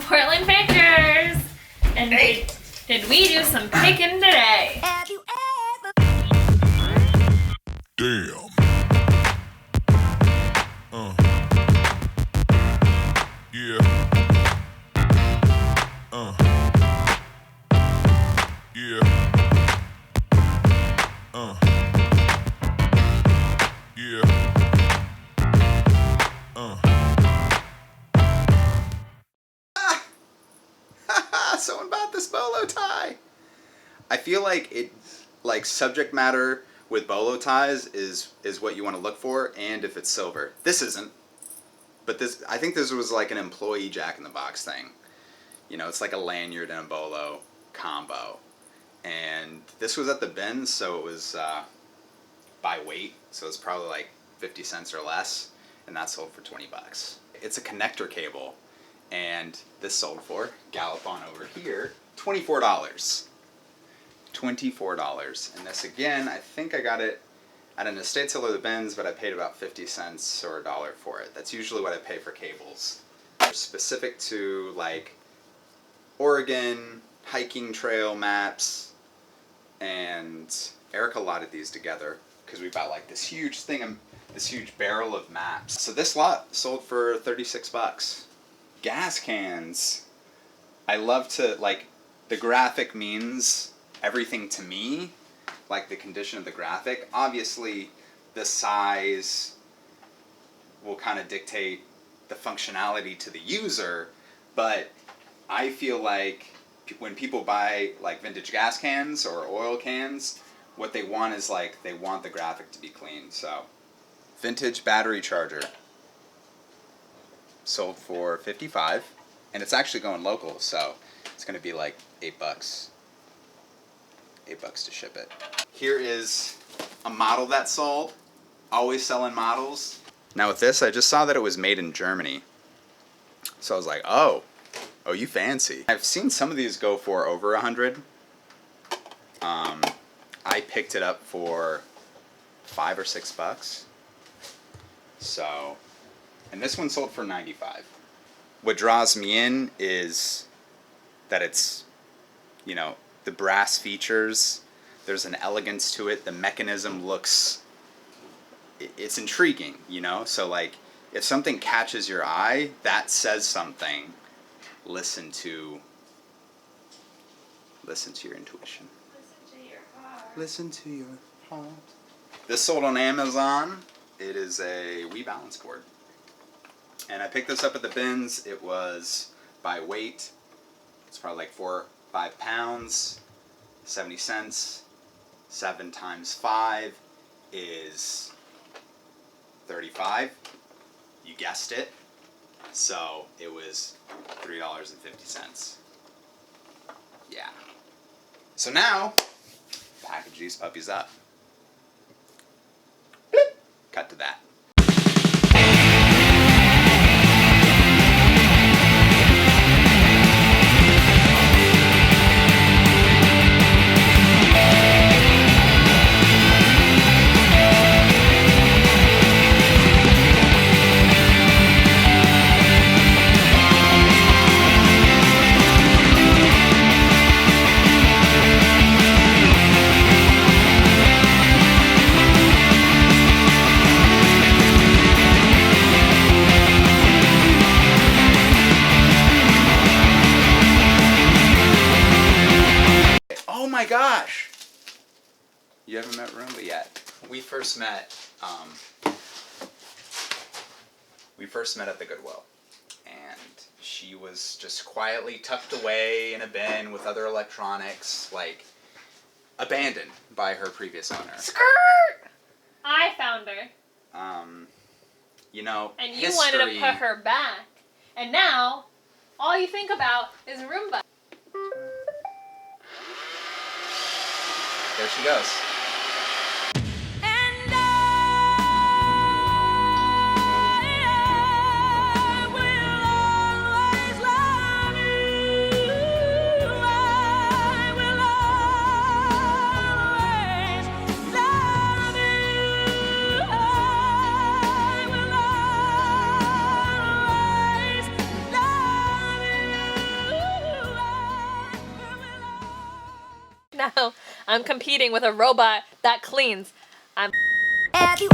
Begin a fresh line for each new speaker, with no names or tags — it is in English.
Portland Pickers! And did we do some picking today?
Have you ever?
Damn. Yeah. Yeah. Yeah.
Someone bought this bolo tie. I feel like subject matter with bolo ties is what you want to look for, and if it's silver. This isn't. But I think this was like an employee Jack in the Box thing. You know, it's like a lanyard and a bolo combo. And this was at the bins, so it was by weight, so it's probably like 50 cents or less, and that sold for 20 bucks. It's a connector cable, and this sold for, gallop on over here, $24. $24. And this again, I think I got it at an estate sale or the bins, but I paid about 50 cents or $1 for it. That's usually what I pay for cables. They're specific to like Oregon hiking trail maps, and Erica lotted these together because we bought like this huge thing, this huge barrel of maps. So this lot sold for 36 bucks. Gas cans. I love to, like, the graphic means everything to me, like the condition of the graphic. Obviously, the size will kind of dictate the functionality to the user, but I feel like when people buy like vintage gas cans or oil cans, what they want is like, they want the graphic to be clean. So, vintage battery charger sold for 55, and it's actually going local, so it's going to be like 8 bucks. 8 bucks to ship it. Here is a model that sold. Always selling models. Now with this, I just saw that it was made in Germany. So I was like, oh, you fancy. I've seen some of these go for over 100. I picked it up for 5 or 6 bucks. So, and this one sold for 95. What draws me in is that it's, you know, the brass features, there's an elegance to it, the mechanism looks, it's intriguing, you know? So like, if something catches your eye, that says something. Listen to your intuition.
Listen to your heart.
Listen to your heart. This sold on Amazon. It is a Wii balance board. And I picked this up at the bins. It was by weight. It's probably like 4 or 5 pounds, 70 cents. 7 times 5 is 35. You guessed it. So it was $3.50. Yeah. So now, package these puppies up. Bloop. Cut to that. Oh my gosh! You haven't met Roomba yet. We first met at the Goodwill, and she was just quietly tucked away in a bin with other electronics, like abandoned by her previous owner.
Skirt! I found her.
You know,
and you wanted to put her back, and now all you think about is Roomba.
There she goes.
And I will always love you. I will always love you. I will always love you.
now I'm competing with a robot that cleans. I'm
Have you